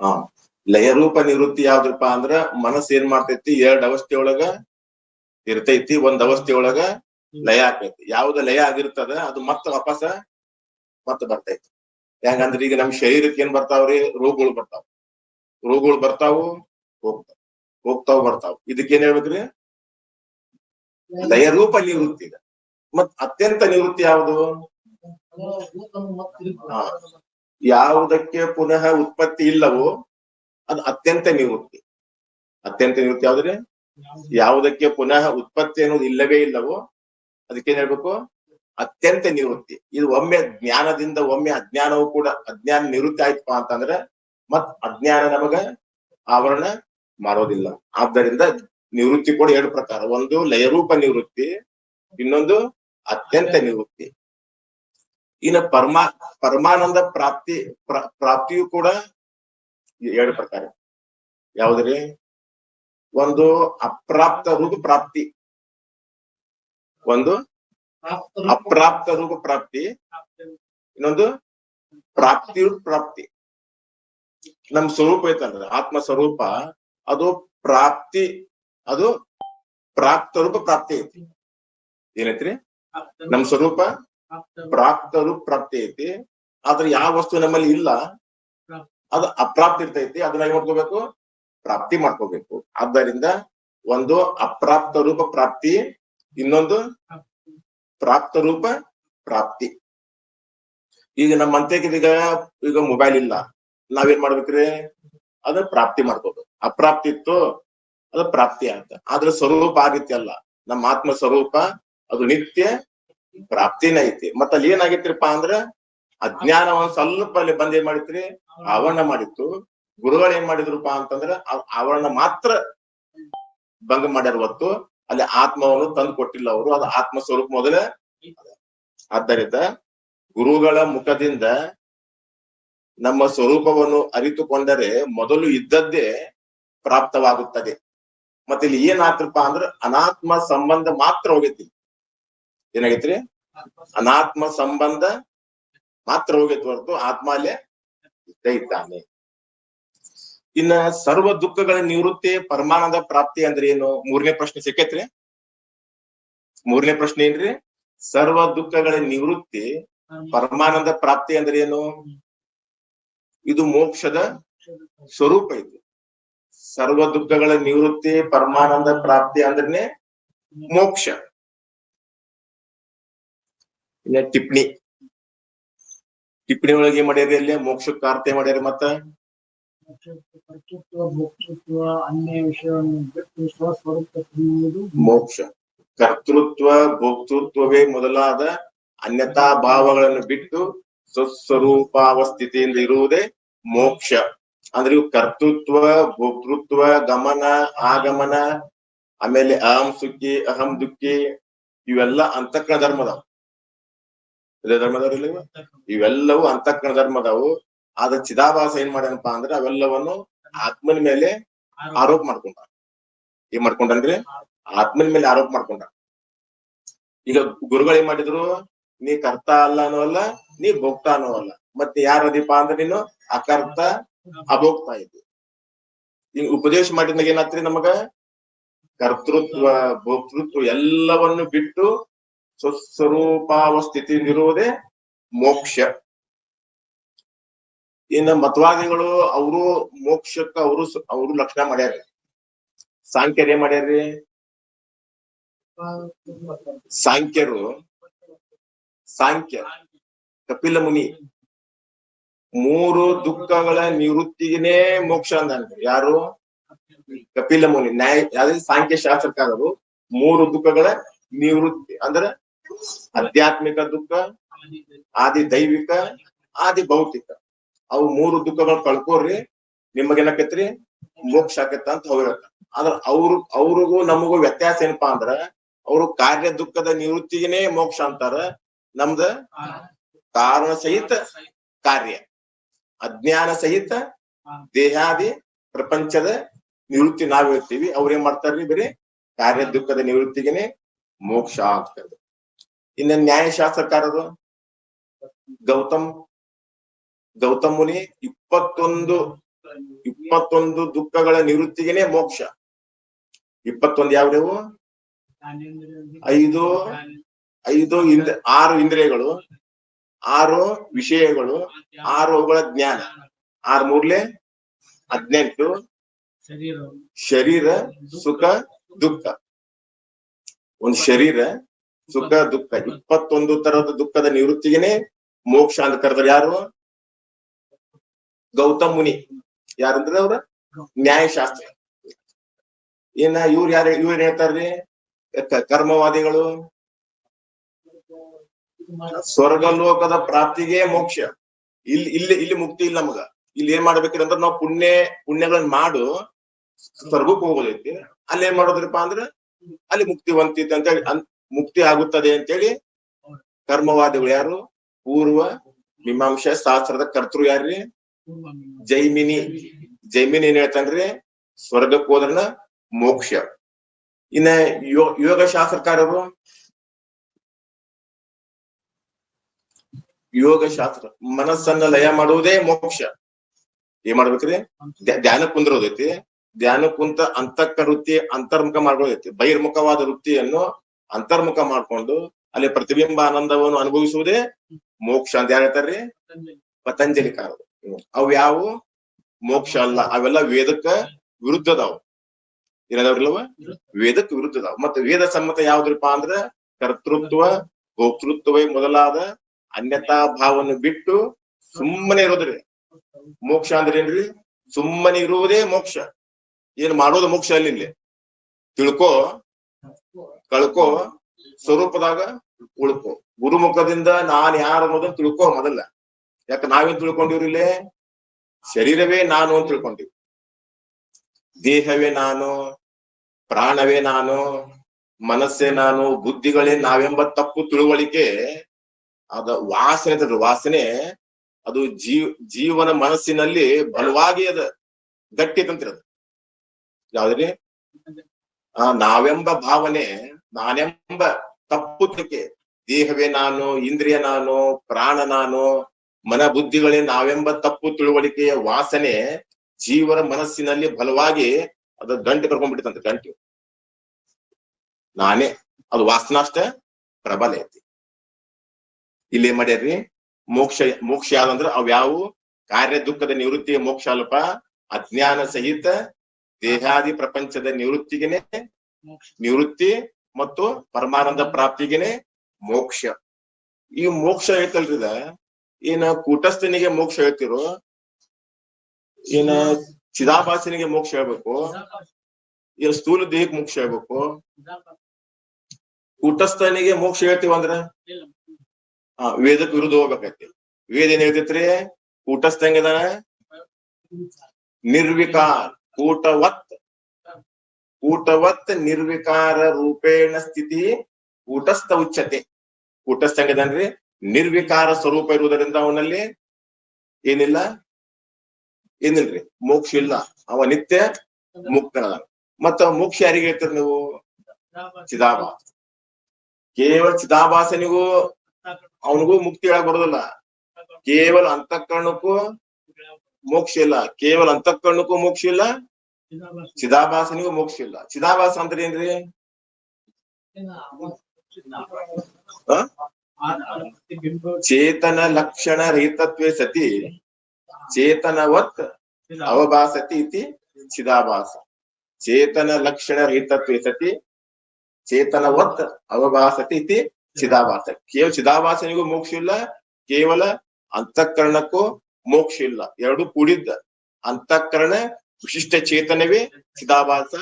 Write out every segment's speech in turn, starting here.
ಹಾ ಲಯರೂಪ ನಿವೃತ್ತಿ ಯಾವ್ದಪ್ಪ ಅಂದ್ರ ಮನಸ್ಸ ಏನ್ ಮಾಡ್ತೈತಿ 2 ಅವಸ್ಥೆ ಒಳಗ ಇರ್ತೈತಿ, 1 ಅವಸ್ಥೆ ಒಳಗ ಲಯ ಆಗ್ತೈತಿ. ಯಾವ್ದ ಲಯ ಆಗಿರ್ತದ ಅದು ವಾಪಸ್ ಬರ್ತೈತಿ. ಹೆಂಗಂದ್ರ ಈಗ ನಮ್ ಶರೀರಕ್ಕೆ ಏನ್ ಬರ್ತಾವ್ರಿ? ರೋಗಗಳು ಬರ್ತಾವು ಹೋಗ್ತಾವ್. ಇದಕ್ಕೇನ್ ಹೇಳ್ಬೇಕ್ರಿ? ಲಯರೂಪ ನಿವೃತ್ತಿ. ಮತ್ ಅತ್ಯಂತ ನಿವೃತ್ತಿ ಯಾವುದು? ಯಾವುದಕ್ಕೆ ಪುನಃ ಉತ್ಪತ್ತಿ ಇಲ್ಲವೋ ಅದು ಅತ್ಯಂತ ನಿವೃತ್ತಿ. ಯಾವ್ದ್ರಿ? ಯಾವುದಕ್ಕೆ ಪುನಃ ಉತ್ಪತ್ತಿ ಅನ್ನೋದು ಇಲ್ಲವೇ ಇಲ್ಲವೋ ಅದಕ್ಕೇನ್ ಹೇಳ್ಬೇಕು? ಅತ್ಯಂತ ನಿವೃತ್ತಿ. ಇದು ಒಮ್ಮೆ ಜ್ಞಾನದಿಂದ ಒಮ್ಮೆ ಅಜ್ಞಾನವು ಕೂಡ ಅಜ್ಞಾನ ನಿವೃತ್ತಿ ಆಯ್ತಪ್ಪ ಅಂತಂದ್ರೆ ಮತ್ ಅಜ್ಞಾನ ನಮಗ ಆವರಣ ಮಾಡೋದಿಲ್ಲ. ಆದ್ದರಿಂದ ನಿವೃತ್ತಿ ಕೂಡ 2 ಪ್ರಕಾರ. ಒಂದು ಲಯರೂಪ ನಿವೃತ್ತಿ, ಇನ್ನೊಂದು ಅತ್ಯಂತ ನಿವೃತ್ತಿ. ಇನ್ನು ಪರಮಾನಂದ ಪ್ರಾಪ್ತಿಯು ಕೂಡ 2 ಪ್ರಕಾರ. ಯಾವ್ದ್ರಿ? ಒಂದು ಅಪ್ರಾಪ್ತ ರೂಪ ಪ್ರಾಪ್ತಿ, ಒಂದು ಅಪ್ರಾಪ್ತ ರೂಪ ಪ್ರಾಪ್ತಿ, ಇನ್ನೊಂದು ಪ್ರಾಪ್ತಿ. ನಮ್ ಸ್ವರೂಪ ಐತಂದ್ರ ಆತ್ಮ ಸ್ವರೂಪ ಅದು ಪ್ರಾಪ್ತಿ, ಅದು ಪ್ರಾಪ್ತ ರೂಪ ಪ್ರಾಪ್ತಿ ಐತಿ. ಏನೈತ್ರಿ? ನಮ್ ಸ್ವರೂಪ ಪ್ರಾಪ್ತ ರೂಪ ಪ್ರಾಪ್ತಿ ಐತಿ. ಆದ್ರೆ ಯಾವ ವಸ್ತು ನಮ್ಮಲ್ಲಿ ಇಲ್ಲ ಅದು ಅಪ್ರಾಪ್ತಿ ಇರ್ತೈತಿ. ಅದನ್ನ ಏನ್ ಮಾಡ್ಕೋಬೇಕು? ಪ್ರಾಪ್ತಿ ಮಾಡ್ಕೋಬೇಕು. ಆದ್ದರಿಂದ ಒಂದು ಅಪ್ರಾಪ್ತ ರೂಪ ಪ್ರಾಪ್ತಿ, ಇನ್ನೊಂದು ಪ್ರಾಪ್ತ ರೂಪ ಪ್ರಾಪ್ತಿ. ಈಗ ನಮ್ಮ ಈಗ ಮೊಬೈಲ್ ಇಲ್ಲ, ನಾವೇನ್ ಮಾಡ್ಬೇಕ್ರಿ? ಅದ ಪ್ರಾಪ್ತಿ ಮಾಡ್ಕೋಬೇಕು. ಅಪ್ರಾಪ್ತಿ ಇತ್ತು ಅದು ಪ್ರಾಪ್ತಿ ಆಯ್ತ. ಆದ್ರೆ ಸ್ವರೂಪ ಆ ರೀತಿ ಅಲ್ಲ. ನಮ್ಮ ಆತ್ಮ ಸ್ವರೂಪ ಅದು ನಿತ್ಯ ಪ್ರಾಪ್ತಿನ ಐತಿ. ಮತ್ತ ಅಲ್ಲಿ ಏನಾಗೈತ್ರಿಪ್ಪ ಅಂದ್ರ ಅಜ್ಞಾನ ಒಂದ್ ಸ್ವಲ್ಪ ಅಲ್ಲಿ ಬಂದ್ ಏನ್ ಮಾಡಿತ್ರಿ? ಆವರಣ ಮಾಡಿತ್ತು. ಗುರುಗಳು ಏನ್ ಮಾಡಿದ್ರಪ್ಪ ಅಂತಂದ್ರ ಆವರಣ ಮಾತ್ರ ಭಂಗ ಮಾಡ್ಯಾರ ಹೊತ್ತು ಅಲ್ಲಿ ಆತ್ಮವನ್ನು ತಂದು ಕೊಟ್ಟಿಲ್ಲ ಅವರು. ಅದು ಆತ್ಮ ಸ್ವರೂಪ ಮೊದಲೇ. ಆದ್ದರಿಂದ ಗುರುಗಳ ಮುಖದಿಂದ ನಮ್ಮ ಸ್ವರೂಪವನ್ನು ಅರಿತುಕೊಂಡರೆ ಮೊದಲು ಇದ್ದದ್ದೇ ಪ್ರಾಪ್ತವಾಗುತ್ತದೆ. ಮತ್ತೆ ಇಲ್ಲಿ ಏನಾತ್ರಪ್ಪ ಅಂದ್ರ ಅನಾತ್ಮ ಸಂಬಂಧ ಮಾತ್ರ ಹೋಗೈತಿ. ಏನಾಗೈತ್ರಿ? ಅನಾತ್ಮ ಸಂಬಂಧ ಮಾತ್ರ ಹೋಗೈತಿ ಹೊರತು ಆತ್ಮ ಅಲ್ಲೇ ಇದ್ದೇ ಇದ್ದಾನೆ. ಇನ್ನ ಸರ್ವ ದುಃಖಗಳ ನಿವೃತ್ತಿ ಪರಮಾನಂದ ಪ್ರಾಪ್ತಿ ಅಂದ್ರೆ ಏನು? 3ನೇ ಪ್ರಶ್ನೆ ಸಿಕ್ಕೈತ್ರಿ. 3ನೇ ಪ್ರಶ್ನೆ ಏನ್ರಿ? ಸರ್ವ ದುಃಖಗಳ ನಿವೃತ್ತಿ ಪರಮಾನಂದ ಪ್ರಾಪ್ತಿ ಅಂದ್ರೆ ಏನು? ಇದು ಮೋಕ್ಷದ ಸ್ವರೂಪ. ಇದು ಸರ್ವ ದುಃಖಗಳ ನಿವೃತ್ತಿ ಪರಮಾನಂದ ಪ್ರಾಪ್ತಿ ಅಂದ್ರೆ ಮೋಕ್ಷ. ಇನ್ನ ಟಿಪ್ಪಣಿ ಒಳಗೆ ಏನ್ ಮಾಡ್ಯಾರ? ಅಲ್ಲಿ ಮೋಕ್ಷಕ್ಕೆ ಅರ್ಥ ಮಾಡ್ಯಾರ. ಮತ್ತ ಮೋಕ್ಷ ಕರ್ತೃತ್ವ ಭೋಕ್ತೃತ್ವವೇ ಮೊದಲಾದ ಅನ್ಯತಾ ಭಾವಗಳನ್ನು ಬಿಟ್ಟು ಸ್ವಸ್ವರೂಪಾವಸ್ಥಿತಿಯಿಂದ ಇರುವುದೇ ಮೋಕ್ಷ. ಅಂದ್ರೆ ಇವು ಕರ್ತೃತ್ವ, ಭೋಕ್ತೃತ್ವ, ಗಮನ, ಆಗಮನ, ಆಮೇಲೆ ಅಹಂ ಸುಖಿ, ಅಹಂ ದುಃಖಿ, ಇವೆಲ್ಲ ಅಂತಃಕರಣ ಧರ್ಮದವು. ಇವೆಲ್ಲವೂ ಅಂತಃಕರಣ ಧರ್ಮದವು. ಆದ ಚಿದಾಭಾಸ ಏನ್ ಮಾಡ್ಯಾನಪ್ಪ ಅಂದ್ರೆ ಅವೆಲ್ಲವನ್ನು ಆತ್ಮನ ಮೇಲೆ ಆರೋಪ ಮಾಡ್ಕೊಂಡ. ಏನ್ ಮಾಡ್ಕೊಂಡ್ರಿ? ಆತ್ಮನ ಮೇಲೆ ಆರೋಪ ಮಾಡ್ಕೊಂಡ. ಈಗ ಗುರುಗಳು ಏನ್ ಮಾಡಿದ್ರು? ನೀ ಕರ್ತ ಅಲ್ಲ ಅನ್ನೋಲ್ಲ, ನೀ ಭೋಕ್ತ ಅನ್ನೋಲ್ಲ. ಮತ್ತೆ ಯಾರದೀಪ ಅಂದ್ರೆ ನೀನು ಅಕರ್ತ ಅಭೋಕ್ತ ಇದ್ದಿ. ಈಗ ಉಪದೇಶ ಮಾಡಿದಾಗ ಏನಾತ್ರಿ? ನಮಗ ಕರ್ತೃತ್ವ ಭೋಕ್ತೃತ್ವ ಎಲ್ಲವನ್ನು ಬಿಟ್ಟು ಸ್ವಸ್ವರೂಪಾವಸ್ಥಿತಿಯಿಂದಿರುವುದೇ ಮೋಕ್ಷ. ಇನ್ನು ಮತವಾದಿಗಳು ಅವರು ಮೋಕ್ಷಕ್ಕ ಅವರು ಲಕ್ಷಣ ಮಾಡ್ಯಾರ. ಸಾಂಖ್ಯರು ಏನ್ ಮಾಡ್ಯಾರ್ರಿ? ಸಾಂಖ್ಯ ಕಪಿಲ ಮುನಿ 3 ದುಃಖಗಳ ನಿವೃತ್ತಿಗೆ ಮೋಕ್ಷ ಅಂದ. ಯಾರು? ಕಪಿಲ ಮುನಿ. ಸಾಂಖ್ಯ ಶಾಸ್ತ್ರಕಾರರು 3 ದುಃಖಗಳ ನಿವೃತ್ತಿ ಅಂದ್ರೆ ಆಧ್ಯಾತ್ಮಿಕ ದುಃಖ, ಆದಿ ದೈವಿಕ, ಆದಿ ಭೌತಿಕ, ಅವು 3 ದುಃಖಗಳು ಕಳ್ಕೋರಿ ನಿಮಗೇನಾಕೈತ್ರಿ? ಮೋಕ್ಷ ಆಕತ್ತ ಅಂತ ಹೋಗಿರತ್ತ. ಆದ್ರ ಅವ್ರಿಗೂ ನಮಗೂ ವ್ಯತ್ಯಾಸ ಏನಪ್ಪಾ ಅಂದ್ರ ಅವರು ಕಾರ್ಯ ದುಃಖದ ನಿವೃತ್ತಿಗೆ ಮೋಕ್ಷ ಅಂತಾರ. ನಮ್ದ ಕಾರಣ ಸಹಿತ ಕಾರ್ಯ, ಅಜ್ಞಾನ ಸಹಿತ ದೇಹಾದಿ ಪ್ರಪಂಚದ ನಿವೃತ್ತಿ ನಾವ್ ಹೇಳ್ತೀವಿ. ಅವ್ರೇನ್ ಮಾಡ್ತಾರ್ರಿ? ಬರೀ ಕಾರ್ಯ ದುಃಖದ ನಿವೃತ್ತಿಗೆ ಮೋಕ್ಷ ಆಗ್ತದೆ. ಇನ್ನ ನ್ಯಾಯಶಾಸ್ತ್ರಕಾರರು ಗೌತಮ್ ಗೌತಮ ಮುನಿ 21 ದುಃಖಗಳ ನಿವೃತ್ತಿಗೆನೆ ಮೋಕ್ಷ. 21 ಯಾವ್ಯಾವು? 6 ಇಂದ್ರಿಯಗಳು, 6 ವಿಷಯಗಳು, 6 ಅವುಗಳ ಜ್ಞಾನ, 6 ಮೂರ್ಲೆ 18 ಶರೀರ ಸುಖ ದುಃಖ. ಒಂದು ಶರೀರ ಸುಖ ದುಃಖ 21 ತರದ ದುಃಖದ ನಿವೃತ್ತಿಗೆನೆ ಮೋಕ್ಷ ಅಂತ ಕರೆದ್ರೆ ಯಾರು? ಗೌತಮ್ ಮುನಿ. ಯಾರಂದ್ರೆ ಅವ್ರ ನ್ಯಾಯಶಾಸ್ತ್ರ. ಇವ್ರು ಹೇಳ್ತಾರ್ರಿ ಕರ್ಮವಾದಿಗಳು ಸ್ವರ್ಗಲೋಕದ ಪ್ರಾಪ್ತಿಗೆ ಮೋಕ್ಷ. ಇಲ್ಲಿ ಮುಕ್ತಿ ಇಲ್ಲ ನಮಗ. ಇಲ್ಲಿ ಏನ್ ಮಾಡ್ಬೇಕ್ರಿ ಅಂದ್ರೆ ನಾವು ಪುಣ್ಯಗಳನ್ನ ಮಾಡು ಸ್ವರ್ಗಕ್ಕೆ ಹೋಗೋದೈತಿ. ಅಲ್ಲಿ ಏನ್ ಮಾಡೋದ್ರಪ್ಪ ಅಂದ್ರೆ ಅಲ್ಲಿ ಮುಕ್ತಿ ಹೊಂದೈತಿ ಅಂತೇಳಿ ಮುಕ್ತಿ ಆಗುತ್ತದೆ ಅಂತೇಳಿ ಕರ್ಮವಾದಿಗಳು. ಯಾರು? ಪೂರ್ವ ಮೀಮಾಂಸಾ ಶಾಸ್ತ್ರದ ಕರ್ತೃ ಯಾರ್ರಿ? ಜೈಮಿನಿ ಏನ್ ಹೇಳ್ತಾನ್ರಿ? ಸ್ವರ್ಗಕ್ಕೆ ಹೋದ್ರನ ಮೋಕ್ಷ. ಇನ್ನ ಯೋಗ ಶಾಸ್ತ್ರಕಾರರು ಯೋಗ ಶಾಸ್ತ್ರ ಮನಸ್ಸನ್ನ ಲಯ ಮಾಡುವುದೇ ಮೋಕ್ಷ. ಏನ್ ಮಾಡ್ಬೇಕ್ರಿ? ಧ್ಯಾನ ಕುಂದ್ರೋದೈತಿ. ಧ್ಯಾನ ಕುಂತ ಅಂತಃಕರಣ ವೃತ್ತಿ ಅಂತರ್ಮುಖ ಮಾಡ್ಕೊಳ್ಳೈತಿ. ಬಹಿರ್ಮುಖವಾದ ವೃತ್ತಿಯನ್ನು ಅಂತರ್ಮುಖ ಮಾಡ್ಕೊಂಡು ಅಲ್ಲಿ ಪ್ರತಿಬಿಂಬ ಆನಂದವನ್ನು ಅನುಭವಿಸುವುದೇ ಮೋಕ್ಷ ಅಂತ ಹೇಳ್ತಾರ್ರಿ ಪತಂಜಲಿಕಾರರು. ಅವು ಯಾವ ಮೋಕ್ಷ ಅಲ್ಲ, ಅವೆಲ್ಲ ವೇದಕ್ಕ ವಿರುದ್ಧದಾವ್. ಏನದಾವ್ರಿಲ್ಲವ? ವೇದಕ್ಕೆ ವಿರುದ್ಧದಾವ್. ಮತ್ತೆ ವೇದ ಸಮ್ಮತ ಯಾವ್ದ್ರಪ್ಪ ಅಂದ್ರ ಕರ್ತೃತ್ವ ಭೋಕ್ತೃತ್ವ ಮೊದಲಾದ ಅನ್ಯತಾ ಭಾವವನ್ನು ಬಿಟ್ಟು ಸುಮ್ಮನೆ ಇರೋದ್ರಿ ಮೋಕ್ಷ ಅಂದ್ರೆ ಏನ್ರಿ? ಸುಮ್ಮನೆ ಇರುವುದೇ ಮೋಕ್ಷ. ಏನ್ ಮಾಡೋದು ಮೋಕ್ಷ ಅಲ್ಲಿ? ತಿಳ್ಕೋ, ಕಳ್ಕೋ, ಸ್ವರೂಪದಾಗ ಉಳ್ಕೋ. ಗುರುಮುಖದಿಂದ ನಾನ್ ಯಾರು ಅನ್ನೋದನ್ನ ತಿಳ್ಕೋ ಮೊದಲ. ಯಾಕ ನಾವೇನ್ ತಿಳ್ಕೊಂಡಿವ್ರಿ? ಇಲ್ಲೇ ಶರೀರವೇ ನಾನು ಅಂತ ತಿಳ್ಕೊಂಡಿವಿ. ದೇಹವೇ ನಾನು, ಪ್ರಾಣವೇ ನಾನು, ಮನಸ್ಸೇ ನಾನು, ಬುದ್ಧಿಗಳೇ ನಾವೆಂಬ ತಪ್ಪು ತಿಳುವಳಿಕೆ. ಅದ ವಾಸನೆ ಅದು ಜೀವನ ಮನಸ್ಸಿನಲ್ಲಿ ಬಲವಾಗಿ ಅದ ಗಟ್ಟಿ ತಂತಿರೋದು. ಯಾವ್ದ್ರಿ? ನಾವೆಂಬ ಭಾವನೆ, ನಾನೆಂಬ ತಪ್ಪು ತಿಳುವಳಿಕೆ. ದೇಹವೇ ನಾನು, ಇಂದ್ರಿಯ ನಾನು, ಪ್ರಾಣ ನಾನು, ಮನ ಬುದ್ಧಿಗಳೇ ನಾವೆಂಬ ತಪ್ಪು ತಿಳುವಳಿಕೆಯ ವಾಸನೆ ಜೀವನ ಮನಸ್ಸಿನಲ್ಲಿ ಬಲವಾಗಿ ಅದ ಗಂಟು ಕರ್ಕೊಂಡ್ಬಿಟ್ಟಿತ್ತಂತ. ಗಂಟು ನಾನೇ, ಅದು ವಾಸನಾಷ್ಟ ಪ್ರಬಲ ಐತಿ. ಇಲ್ಲಿ ಏನ್ ಮಾಡ್ಯಾರ್ರಿ? ಮೋಕ್ಷ ಯಾವ್ದಂದ್ರ ಅವ್ಯಾವು? ಕಾರ್ಯ ದುಃಖದ ನಿವೃತ್ತಿಯ ಮೋಕ್ಷ ಅಲ್ಪ. ಅಜ್ಞಾನ ಸಹಿತ ದೇಹಾದಿ ಪ್ರಪಂಚದ ನಿವೃತ್ತಿ ಮತ್ತು ಪರಮಾನಂದ ಪ್ರಾಪ್ತಿಗೆನೆ ಮೋಕ್ಷ. ಈ ಮೋಕ್ಷ ಹೇಳ್ತಲ್ರಿದ ಏನ ಕೂಟಸ್ಥನಿಗೆ ಮೋಕ್ಷ ಹೇಳ್ತಿರೋ, ಏನ ಚಿದಾಭಾಸನಿಗೆ ಮೋಕ್ಷ ಹೇಳ್ಬೇಕು, ಏನ್ ಸ್ಥೂಲ ದೇಹಕ್ಕೆ ಮೋಕ್ಷ ಹೇಳ್ಬೇಕು? ಕೂಟಸ್ಥನಿಗೆ ಮೋಕ್ಷ ಹೇಳ್ತೀವಂದ್ರ ವೇದಕ್ಕೆ ವಿರುದ್ಧ ಹೋಗ್ಬೇಕೈತಿ. ವೇದ ಏನ್ ಹೇಳ್ತೈತ್ರಿ? ಕೂಟಸ್ಥ ಹೆಂಗದಾನ? ನಿರ್ವಿಕಾರ ಕೂಟವತ್ ನಿರ್ವಿಕಾರ ರೂಪೇಣ ಸ್ಥಿತಿ ಕೂಟಸ್ಥ ಉಚ್ಯತೆ. ಕೂಟಸ್ಥ ಹೆಂಗದನ್ರಿ? ನಿರ್ವಿಕಾರ ಸ್ವರೂಪ ಇರುವುದರಿಂದ ಅವನಲ್ಲಿ ಏನಿಲ್ರಿ ಮೋಕ್ಷ ಇಲ್ಲ. ಅವ ನಿತ್ಯ ಮುಕ್ತನದ. ಮತ್ತ ಮೋಕ್ಷ ಯಾರಿಗೆ ಹೇಳ್ತೀರಿ ನೀವು? ಚಿದಾಭಾಸ. ಕೇವಲ ಚಿದಾಭಾಸನಿಗೂ ಅವನಿಗೂ ಮುಕ್ತಿ ಹೇಳಕ್ ಬರೋದಿಲ್ಲ. ಕೇವಲ ಅಂತಃಕರಣಕ್ಕೂ ಮೋಕ್ಷ ಇಲ್ಲ. ಕೇವಲ ಅಂತಃಕರಣಕ್ಕೂ ಮೋಕ್ಷ ಇಲ್ಲ, ಚಿದಾಭಾಸನಿಗೂ ಮೋಕ್ಷ ಇಲ್ಲ. ಚಿದಾಭಾಸ ಅಂದ್ರೆ ಏನ್ರಿ? ಚೇತನ ಲಕ್ಷಣ ರಹಿತತ್ವೇ ಸತಿ ಚೇತನವತ್ ಅವಭಾಸತಿ ಇತಿ ಚಿದಾಭಾಸ. ಚೇತನ ಲಕ್ಷಣ ರಹಿತತ್ವೇ ಸತಿ ಚೇತನವತ್ ಅವಭಾಸತಿ ಇತಿ ಚಿದಾಭಾಸ. ಕೇವಲ ಚಿದಾಭಾಸನಿಗೂ ಮೋಕ್ಷ ಇಲ್ಲ, ಕೇವಲ ಅಂತಃಕರಣಕ್ಕೂ ಮೋಕ್ಷ ಇಲ್ಲ. ಎರಡು ಕೂಡಿದ್ದ ಅಂತಃಕರಣ ವಿಶಿಷ್ಟ ಚೇತನವೇ ಚಿದಾಭಾಸ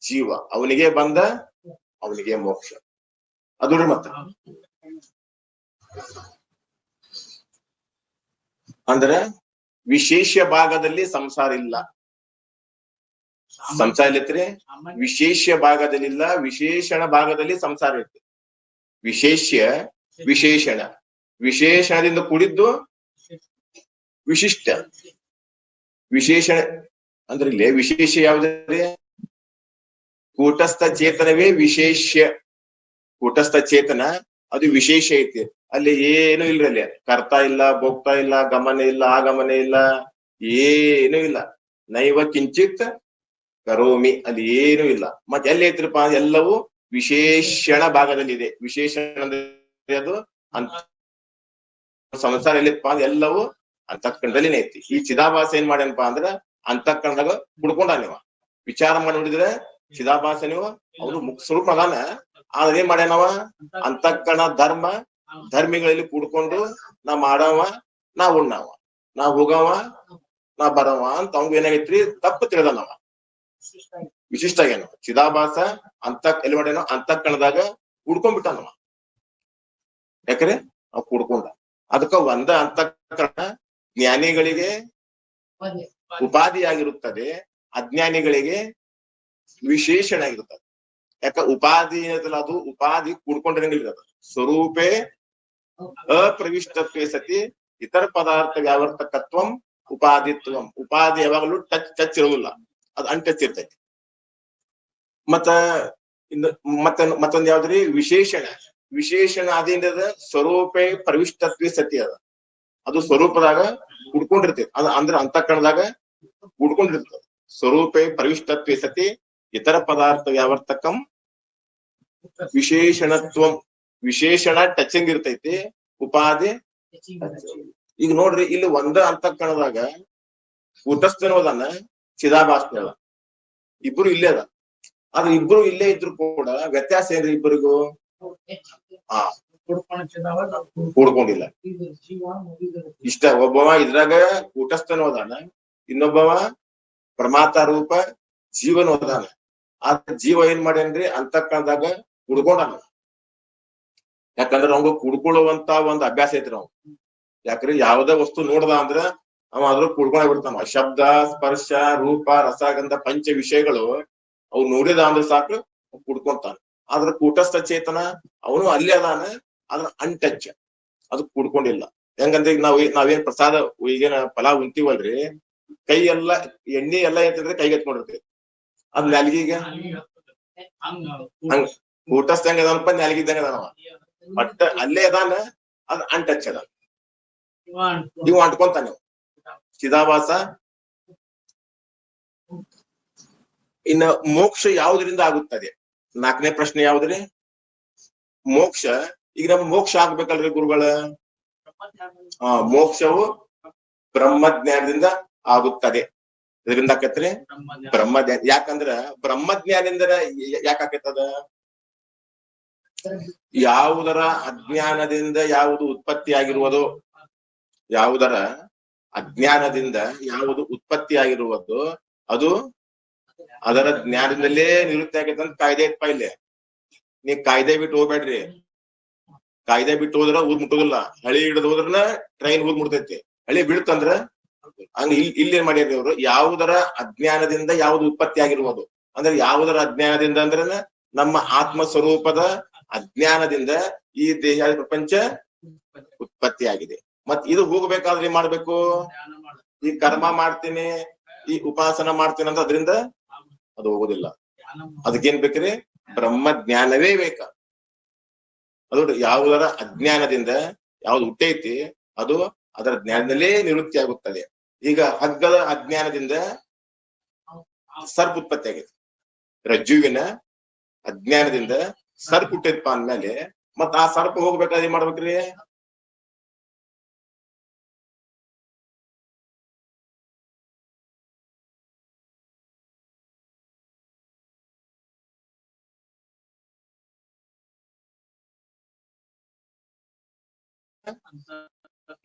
ಜೀವ. ಅವನಿಗೆ ಬಂದ ಅವನಿಗೆ ಮೋಕ್ಷ. ಅದು ಮತ್ತ ಅಂದ್ರೆ ವಿಶೇಷ ಭಾಗದಲ್ಲಿ ಸಂಸಾರ ಇಲ್ಲ. ಸಂಸಾರ ಇಲ್ಲತ್ರಿ? ವಿಶೇಷ ಭಾಗದಲ್ಲಿಲ್ಲ, ವಿಶೇಷಣ ಭಾಗದಲ್ಲಿ ಸಂಸಾರ ಇತ್ತು. ವಿಶೇಷಣದಿಂದ ಕೂಡಿದ್ದು ವಿಶಿಷ್ಟ. ವಿಶೇಷಣ ಅಂದ್ರೆ ಇಲ್ಲೇ ವಿಶೇಷ ಯಾವ್ದ್ರಿ? ಕೂಟಸ್ಥ ಚೇತನವೇ ವಿಶೇಷ. ಕೂಟಸ್ಥ ಚೇತನ ಅದು ವಿಶೇಷ ಐತಿ. ಅಲ್ಲಿ ಏನು ಇಲ್ರಿ, ಅಲ್ಲಿ ಕರ್ತಾ ಇಲ್ಲ, ಭೋಗ್ತಾ ಇಲ್ಲ, ಗಮನ ಇಲ್ಲ, ಆಗಮನ ಇಲ್ಲ, ಏನು ಇಲ್ಲ. ನೈವ ಕಿಂಚಿತ್ ಕರೋಮಿ, ಅಲ್ಲಿ ಏನು ಇಲ್ಲ. ಮತ್ತೆ ಎಲ್ಲಿ ಐತ್ರಿಪ್ಪ? ಎಲ್ಲವೂ ವಿಶೇಷಣ ಭಾಗದಲ್ಲಿ ಇದೆ. ವಿಶೇಷಣ ಅಂದ್ರೆ ಅದು ಸಂಸಾರ ಎಲ್ಲಿಪ್ಪ? ಎಲ್ಲವೂ ಅಂತಃಕರಣದಲ್ಲಿನೇ ಐತಿ. ಈ ಚಿದಾಭಾಸ ಏನ್ ಮಾಡ್ಯಾನಪ್ಪ ಅಂದ್ರ ಅಂತಃಕರಣದಾಗ ಕುಡ್ಕೊಂಡ. ನೀವ ವಿಚಾರ ಮಾಡಿ ನೋಡಿದ್ರೆ ಚಿದಾಭಾಸ ನೀವು ಅವನು ಮುಖ್ಯ ಸ್ವರೂಪ ಅದಾನ. ಆದ್ರೆ ಏನ್ ಮಾಡ್ಯಾನವ? ಅಂತಃಕರಣ ಧರ್ಮಿಗಳಲ್ಲಿ ಕೂಡ್ಕೊಂಡು ನಾ ಮಾಡವ, ನಾ ಉಣ್ಣವ, ನಾ ಹೋಗವ, ನಾ ಬರವ ಅಂತ ಅವಂಗ ಏನಾಗೈತ್ರಿ? ತಪ್ಪು ತಿಳಿದನವ. ವಿಶಿಷ್ಟ ಏನು? ಚಿದಾಭಾಸ ಎಲ್ಲಿ ಮಾಡ್ಯಾನ? ಅಂತಃಕರಣದಾಗ ಕೂಡ್ಕೊಂಡ್ಬಿಟ್ಟನವ. ಯಾಕ್ರೆ ಅವ್ ಕೂಡ್ಕೊಂಡ. ಅದಕ್ಕ ಒಂದ ಅಂತಃಕರಣ ಜ್ಞಾನಿಗಳಿಗೆ ಉಪಾಧಿಯಾಗಿರುತ್ತದೆ, ಅಜ್ಞಾನಿಗಳಿಗೆ ವಿಶೇಷಣ ಆಗಿರುತ್ತದೆ. ಯಾಕ ಉಪಾಧಿ ಏನದಲ್ಲ, ಅದು ಉಪಾಧಿ ಕೂಡ್ಕೊಂಡಿರಂಗಿಲ್ಲ. ಸ್ವರೂಪೇ ಅಪ್ರವಿಷ್ಟತ್ವೇ ಸತಿ ಇತರ ಪದಾರ್ಥ ವ್ಯಾವರ್ತಕತ್ವಂ ಉಪಾಧಿತ್ವಂ. ಉಪಾಧಿ ಯಾವಾಗಲೂ ಟಚ್ ಇರುವುದಿಲ್ಲ, ಅದು ಅನ್ಟಚ್ ಇರ್ತೈತಿ. ಮತ್ತೊಂದ್ ಯಾವ್ದ್ರಿ? ವಿಶೇಷಣ. ವಿಶೇಷಣ ಅದೇನದ? ಸ್ವರೂಪೇ ಪ್ರವಿಷ್ಟತ್ವೇ ಸತಿ ಅದ. ಅದು ಸ್ವರೂಪದಾಗ ಕುಡ್ಕೊಂಡಿರ್ತೈತಿ. ಅಂದ್ರ ಅಂತಃಕರಣದಾಗ ಕುಡ್ಕೊಂಡಿರ್ತದೆ. ಸ್ವರೂಪೇ ಪ್ರವಿಷ್ಟತ್ವೇ ಸತಿ ಇತರ ಪದಾರ್ಥ ವ್ಯಾವರ್ತಕಂ ವಿಶೇಷಣತ್ವಂ. ವಿಶೇಷಣ ಟಚಿಂಗ್ ಇರ್ತೈತಿ, ಉಪಾಧಿ. ಈಗ ನೋಡ್ರಿ, ಇಲ್ಲಿ ಒಂದ ಅಂತಃಕರಣದಾಗ ಕೂಟಸ್ಥನೋದನ್ನ, ಚಿದಾಭಾಸನ ಇಬ್ರು ಇಲ್ಲೇ ಅದ. ಆದ್ರೆ ಇಬ್ರು ಇಲ್ಲೇ ಇದ್ರು ಕೂಡ ವ್ಯತ್ಯಾಸ ಏನ್ರಿ ಇಬ್ಬರಿಗೂ? ಕೂಡ್ಕೊಂಡಿಲ್ಲ. ಇಷ್ಟ ಒಬ್ಬವ ಇದ್ರಾಗ ಕೂಟಸ್ಥನೋದಾನ, ಇನ್ನೊಬ್ಬವ ಪ್ರಮಾತ ರೂಪ ಜೀವನೋದಾನ. ಆದ್ರೆ ಜೀವ ಏನ್ ಮಾಡ್ಯಾನ್ರಿ? ಅಂತಃಕರಣದಾಗ ಕುಡ್ಕೊಂಡಾನ. ಯಾಕಂದ್ರ ಅವಂಗ ಕುಡ್ಕೊಳ್ಳುವಂತ ಒಂದ್ ಅಭ್ಯಾಸ ಐತ್ರಿ ಅವ್. ಯಾಕ್ರಿ? ಯಾವ್ದೇ ವಸ್ತು ನೋಡ್ದ ಅಂದ್ರ ಅವ ಅದ್ರ ಕುಡ್ಕೊಂಡ ಬಿಡ್ತಾನ. ಶಬ್ದ, ಸ್ಪರ್ಶ, ರೂಪ, ರಸಗಂಧ ಪಂಚ ವಿಷಯಗಳು ಅವ್ ನೋಡಿದ ಅಂದ್ರೆ ಸಾಕು ಕುಡ್ಕೊಂತಾನ. ಆದ್ರ ಕೂಟಸ್ಥ ಚೇತನ ಅವನು ಅಲ್ಲಿ ಅದಾನ, ಅದ್ರ ಅನ್ಟಚ್, ಅದು ಕುಡ್ಕೊಂಡಿಲ್ಲ. ಹೆಂಗಂದ್ರೆ ಈಗ ನಾವೇನ್ ಪ್ರಸಾದ ಈಗೇನ ಪಲಾವ್ ಉಂತೀವಲ್ರಿ, ಕೈ ಎಲ್ಲ ಎಣ್ಣೆ ಎಲ್ಲ ಏನ್ತಿದ್ರೆ ಕೈಗೆ ಎತ್ಕೊಂಡಿರ್ತೇವೆ. ಅದ್ ನಾಲ್ಗಿಗೆ ಹಂಗ ಕೂಟಸ್ಥ ಹೆಂಗ ಅದಾನಪ್ಪ, ನಾಲ್ಗಿದ್ದಂಗ ಅದಾನವ. ಬಟ್ ಅಲ್ಲೇ ಅದಾನ, ಅದ್ ಅನ್ಟಚ್ ಅದ. ನೀವು ಅಂಟ್ಕೊಂತಾನೆ ಚಿದಾಭಾಸ. ಇನ್ನ ಮೋಕ್ಷ ಯಾವುದರಿಂದ ಆಗುತ್ತದೆ? 4ನೇ ಪ್ರಶ್ನೆ ಯಾವ್ದ್ರಿ? ಮೋಕ್ಷ. ಈಗ ನಮ್ ಮೋಕ್ಷ ಆಗ್ಬೇಕಲ್ರಿ ಗುರುಗಳ? ಮೋಕ್ಷವು ಬ್ರಹ್ಮಜ್ಞಾನದಿಂದ ಆಗುತ್ತದೆ. ಇದರಿಂದ ಆಕತ್ರಿ ಬ್ರಹ್ಮಜ್ಞಾನ. ಯಾಕಂದ್ರ ಬ್ರಹ್ಮಜ್ಞಾನದಿಂದ ಯಾಕೆ ಆಕೈತದ? ಯಾವುದರ ಅಜ್ಞಾನದಿಂದ ಯಾವುದು ಉತ್ಪತ್ತಿ ಆಗಿರುವುದೋ, ಯಾವುದರ ಅಜ್ಞಾನದಿಂದ ಯಾವುದು ಉತ್ಪತ್ತಿ ಆಗಿರುವುದು ಅದು ಅದರ ಜ್ಞಾನದಲ್ಲೇ ನಿವೃತ್ತಿ ಆಗೈತೆ ಅಂತ ಕಾಯ್ದೆ ಇಟ್ಪ. ಇಲ್ಲಿ ನೀ ಕಾಯ್ದೆ ಬಿಟ್ಟು ಹೋಗ್ಬೇಡ್ರಿ. ಕಾಯ್ದೆ ಬಿಟ್ಟು ಹೋದ್ರ ಊರ್ ಮುಟ್ಟೋದಿಲ್ಲ. ಹಳಿ ಹಿಡಿದು ಹೋದ್ರನ ಟ್ರೈನ್ ಊರ್ ಮುಟ್ತೈತಿ. ಹಳಿ ಬೀಳ್ತಂದ್ರ ಹಂಗ ಇಲ್ಲಿ ಏನ್ ಮಾಡ್ಯಾರ ಅವ್ರು? ಯಾವುದರ ಅಜ್ಞಾನದಿಂದ ಯಾವುದು ಉತ್ಪತ್ತಿ ಆಗಿರುವುದು ಅಂದ್ರೆ, ಯಾವುದರ ಅಜ್ಞಾನದಿಂದ ಅಂದ್ರೆ ನಮ್ಮ ಆತ್ಮ ಸ್ವರೂಪದ ಅಜ್ಞಾನದಿಂದ ಈ ದೇಹ ಪ್ರಪಂಚ ಉತ್ಪತ್ತಿ ಆಗಿದೆ. ಮತ್ ಇದು ಹೋಗ್ಬೇಕಾದ್ರೆ ಏನ್ ಮಾಡ್ಬೇಕು? ಈ ಕರ್ಮ ಮಾಡ್ತೀನಿ, ಈ ಉಪಾಸನ ಮಾಡ್ತೀನಿ ಅಂತ ಅದರಿಂದ ಅದು ಹೋಗೋದಿಲ್ಲ. ಅದಕ್ಕೇನ್ ಬೇಕ್ರಿ? ಬ್ರಹ್ಮ ಜ್ಞಾನವೇ ಬೇಕ. ಅದು ಯಾವುದರ ಅಜ್ಞಾನದಿಂದ ಯಾವ್ದು ಹುಟ್ಟೈತಿ ಅದು ಅದರ ಜ್ಞಾನದಲ್ಲೇ ನಿವೃತ್ತಿ ಆಗುತ್ತದೆ. ಈಗ ಹಗ್ಗದ ಅಜ್ಞಾನದಿಂದ ಸರ್ಪ ಉತ್ಪತ್ತಿ ಆಗೈತಿ. ರಜ್ಜುವಿನ ಅಜ್ಞಾನದಿಂದ ಸರ್ಪ ಹುಟ್ಟೈತಪ್ಪ ಅಂದ್ಮೇಲೆ ಮತ್ ಆ ಸರ್ಪ ಹೋಗ್ಬೇಕಾದ್ರೆ ಏನ್ ಮಾಡ್ಬೇಕ್ರಿ?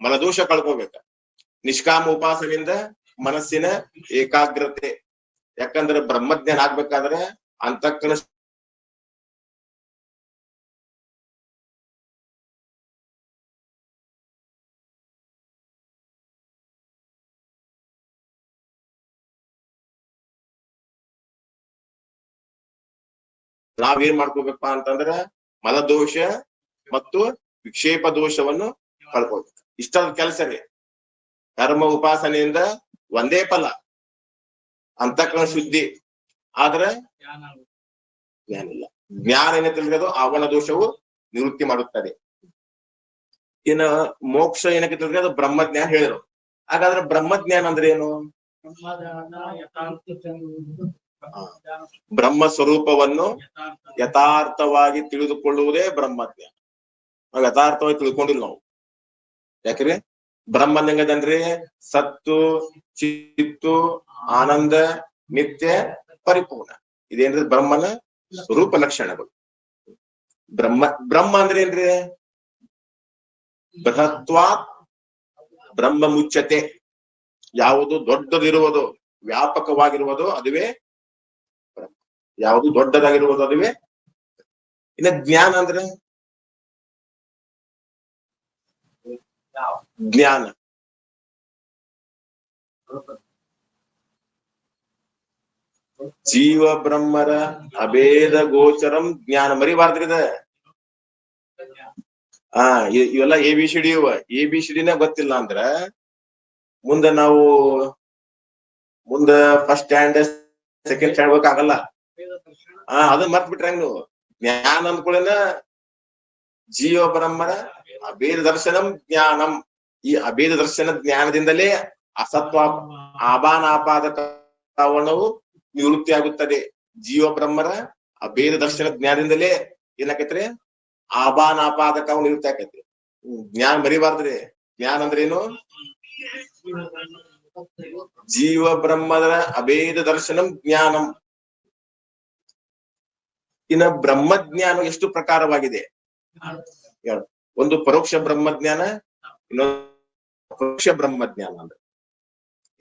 ಮನದೋಷ ಕಳ್ಕೋಬೇಕ. ನಿಷ್ಕಾಮ ಉಪಾಸನೆಯಿಂದ ಮನಸ್ಸಿನ ಏಕಾಗ್ರತೆ. ಯಾಕಂದ್ರೆ ಬ್ರಹ್ಮಜ್ಞಾನ ಆಗ್ಬೇಕಾದ್ರೆ ಅಂತಃಕರಣ ನಾವೇನ್ ಮಾಡ್ಕೋಬೇಕಪ್ಪ ಅಂತಂದ್ರ ಮನದೋಷ ಮತ್ತು ವಿಕ್ಷೇಪ ದೋಷವನ್ನು ಕಳ್ಕೊಳ್ಬೇಕು. ಇಷ್ಟದ ಕೆಲಸನೇ. ಕರ್ಮ ಉಪಾಸನೆಯಿಂದ ಒಂದೇ ಫಲ, ಅಂತಃಕರಣ ಶುದ್ಧಿ. ಆದ್ರೆ ಜ್ಞಾನ ಇಲ್ಲ. ಜ್ಞಾನ ಏನಂತ ಅದು ಅವನ ದೋಷವು ನಿವೃತ್ತಿ ಮಾಡುತ್ತದೆ. ಇನ್ನ ಮೋಕ್ಷ ಏನಕ್ಕೆ ಅದು ಬ್ರಹ್ಮಜ್ಞಾನ ಹೇಳಿದ್ರು. ಹಾಗಾದ್ರೆ ಬ್ರಹ್ಮಜ್ಞಾನ ಅಂದ್ರೆ ಏನು? ಬ್ರಹ್ಮ ಸ್ವರೂಪವನ್ನು ಯಥಾರ್ಥವಾಗಿ ತಿಳಿದುಕೊಳ್ಳುವುದೇ ಬ್ರಹ್ಮಜ್ಞಾನ. ನಾವು ಯಥಾರ್ಥವಾಗಿ ತಿಳ್ಕೊಂಡಿಲ್ಲ ನಾವು. ಯಾಕ್ರಿ? ಬ್ರಹ್ಮನ್ ಹೆಂಗದನ್ರಿ? ಸತ್ತು, ಚಿತ್ತು, ಆನಂದ, ನಿತ್ಯ, ಪರಿಪೂರ್ಣ. ಇದೇನ್ರಿ ಬ್ರಹ್ಮನ ಸ್ವರೂಪ ಲಕ್ಷಣಗಳು. ಬ್ರಹ್ಮ ಅಂದ್ರೆ ಏನ್ರಿ? ಬೃಹತ್ವಾತ್ ಬ್ರಹ್ಮ ಮುಚ್ಚತೆ. ಯಾವುದು ದೊಡ್ಡದಿರುವುದು, ವ್ಯಾಪಕವಾಗಿರುವುದು ಅದುವೇ ಬ್ರಹ್ಮ. ಯಾವುದು ದೊಡ್ಡದಾಗಿರುವುದು ಅದುವೇ. ಇನ್ನ ಜ್ಞಾನ ಅಂದ್ರೆ ಜ್ಞಾನ ಜೀವ ಬ್ರಹ್ಮರ ಅಭೇದ ಗೋಚರಂ ಜ್ಞಾನ. ಮರಿಬಾರ್ದ್ರಿ ಇದ. ಇವೆಲ್ಲ ABCD ಇವ. ABCDನ ಗೊತ್ತಿಲ್ಲ ಅಂದ್ರ ಮುಂದೆ ನಾವು ಫಸ್ಟ್ ಸ್ಟ್ಯಾಂಡ್ ಸೆಕೆಂಡ್ ಸ್ಟ್ಯಾಂಡ್ ಹೋಗಕ್ಕಾಗಲ್ಲ. ಅದನ್ನ ಮರ್ತ್ ಬಿಟ್ರೆ ನೀವು. ಜ್ಞಾನ ಅಂದ್ಕೊಳ್ಳೇನ ಜೀವ ಬ್ರಹ್ಮರ ಅಭೇದ ದರ್ಶನಂ ಜ್ಞಾನಂ. ಈ ಅಭೇದ ದರ್ಶನ ಜ್ಞಾನದಿಂದಲೇ ಅಸತ್ವ ಆಪಾನಾಪಾದ ಕಾರಣವು ನಿವೃತ್ತಿ ಆಗುತ್ತದೆ. ಜೀವ ಬ್ರಹ್ಮರ ಅಭೇದ ದರ್ಶನ ಜ್ಞಾನದಿಂದಲೇ ಏನಾಕೈತ್ರಿ? ಆಪಾನಾಪಾದಕ ನಿವೃತ್ತಿ ಆಕೈತಿ. ಜ್ಞಾನ ಮರಿಬಾರ್ದ್ರಿ. ಜ್ಞಾನ ಅಂದ್ರೆ ಏನು? ಜೀವ ಬ್ರಹ್ಮದ ಅಭೇದ ದರ್ಶನಂ ಜ್ಞಾನಂ. ಇನ್ನ ಬ್ರಹ್ಮಜ್ಞಾನ ಎಷ್ಟು ಪ್ರಕಾರವಾಗಿದೆ? ಒಂದು ಪರೋಕ್ಷ ಬ್ರಹ್ಮಜ್ಞಾನ, ಇನ್ನೊಂದು ಪರೋಕ್ಷ ಬ್ರಹ್ಮಜ್ಞಾನ ಅಂದ್ರೆ.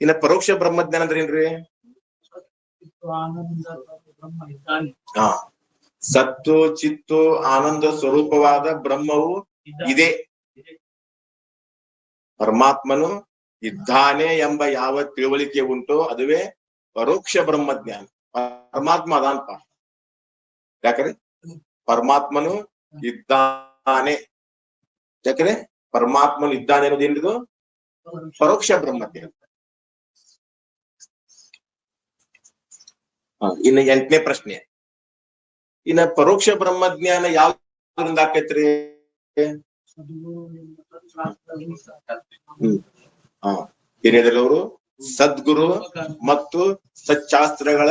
ಇನ್ನ ಪರೋಕ್ಷ ಬ್ರಹ್ಮಜ್ಞಾನ ಅಂದ್ರೆ ಏನ್ರಿ? ಸತ್ತು, ಚಿತ್ತು, ಆನಂದ ಸ್ವರೂಪವಾದ ಬ್ರಹ್ಮವು ಇದೆ, ಪರಮಾತ್ಮನು ಇದ್ದಾನೆ ಎಂಬ ಯಾವ ತಿಳುವಳಿಕೆ ಉಂಟೋ ಅದುವೇ ಪರೋಕ್ಷ ಬ್ರಹ್ಮಜ್ಞಾನ. ಪರಮಾತ್ಮ ಅದಾನಪ್ಪ. ಯಾಕ್ರೆ? ಪರಮಾತ್ಮನು ಇದ್ದಾನೆ. ಯಾಕ್ರೆ? ಪರಮಾತ್ಮನು ಇದ್ದಾನೆ ಅನ್ನೋದೇನಿದು? ಪರೋಕ್ಷ ಬ್ರಹ್ಮಜ್ಞಾನ. ಇನ್ನು 8ನೇ ಪ್ರಶ್ನೆ. ಇನ್ನ ಪರೋಕ್ಷ ಬ್ರಹ್ಮಜ್ಞಾನ ಯಾವ್ದ್ರಿಂದ ಆಕೈತ್ರಿ? ಹಿರಿಯರವರು ಸದ್ಗುರು ಮತ್ತು ಸಚ್ಚಾಸ್ತ್ರಗಳ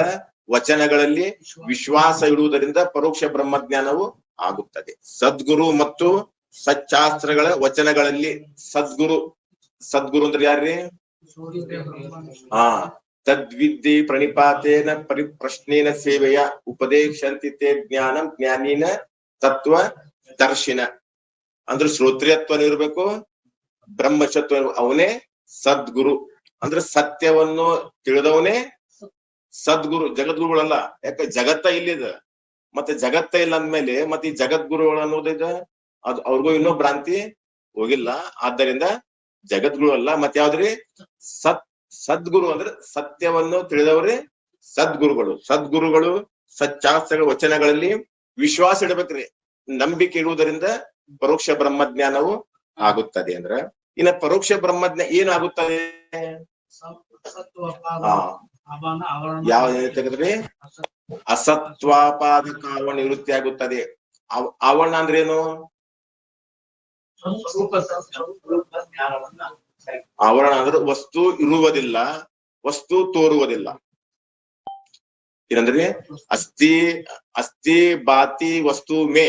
ವಚನಗಳಲ್ಲಿ ವಿಶ್ವಾಸ ಇಡುವುದರಿಂದ ಪರೋಕ್ಷ ಬ್ರಹ್ಮಜ್ಞಾನವು ಆಗುತ್ತದೆ. ಸದ್ಗುರು ಮತ್ತು ಸಚ್ಚಾಸ್ತ್ರಗಳ ವಚನಗಳಲ್ಲಿ. ಸದ್ಗುರು ಅಂದ್ರೆ ಯಾರ್ರಿ? ತದ್ವಿದ್ಯೆ ಪ್ರಣಿಪಾತೇನ ಪರಿಪ್ರಶ್ನೇನ ಸೇವೆಯ ಉಪದೇಶಂತಿ ತೇ ಜ್ಞಾನಂ ಜ್ಞಾನಿನ ತತ್ವ ದರ್ಶಿನ. ಅಂದ್ರೆ ಶ್ರೋತ್ರಿಯತ್ವನೂ ಇರ್ಬೇಕು, ಬ್ರಹ್ಮಚತ್ವ. ಅವನೇ ಸದ್ಗುರು. ಅಂದ್ರೆ ಸತ್ಯವನ್ನು ತಿಳಿದವನೇ ಸದ್ಗುರು. ಜಗದ್ಗುರುಗಳಲ್ಲ. ಯಾಕೆ? ಜಗತ್ತ ಇಲ್ಲಿದ. ಮತ್ತೆ ಜಗತ್ತ ಇಲ್ಲ ಅಂದ್ಮೇಲೆ ಮತ್ತೆ ಈ ಜಗದ್ಗುರುಗಳು ಅನ್ನೋದಿದ ಅದು ಅವ್ರಿಗೂ ಇನ್ನೂ ಭ್ರಾಂತಿ ಹೋಗಿಲ್ಲ. ಆದ್ದರಿಂದ ಜಗದ್ಗುರು ಅಲ್ಲ. ಮತ್ತೆ ಯಾವ್ದ್ರಿ? ಸದ್ಗುರು ಅಂದ್ರೆ ಸತ್ಯವನ್ನು ತಿಳಿದವರೇ ಸದ್ಗುರುಗಳು. ಸದ್ಗುರುಗಳು ಸಚ್ಚಾಸ್ತ್ರಗಳ ವಚನಗಳಲ್ಲಿ ವಿಶ್ವಾಸ ಇಡಬೇಕ್ರಿ. ನಂಬಿಕೆ ಇಡುವುದರಿಂದ ಪರೋಕ್ಷ ಬ್ರಹ್ಮಜ್ಞಾನವು ಆಗುತ್ತದೆ. ಅಂದ್ರ ಇನ್ನ ಪರೋಕ್ಷ ಬ್ರಹ್ಮಜ್ಞಾನ ಏನಾಗುತ್ತದೆ? ಯಾವ ತೆಗೆದ್ರಿ? ಅಸತ್ವಾಪಾದಕ ಆವರಣ ನಿವೃತ್ತಿ ಆಗುತ್ತದೆ. ಆವರಣ ಅಂದ್ರೆ ಏನು? ಆವರಣ ಅಂದ್ರೆ ವಸ್ತು ಇರುವುದಿಲ್ಲ, ವಸ್ತು ತೋರುವುದಿಲ್ಲ. ಏನಂದ್ರೆ ಅಸ್ಥಿ ಬಾತಿ ವಸ್ತು ಮೇ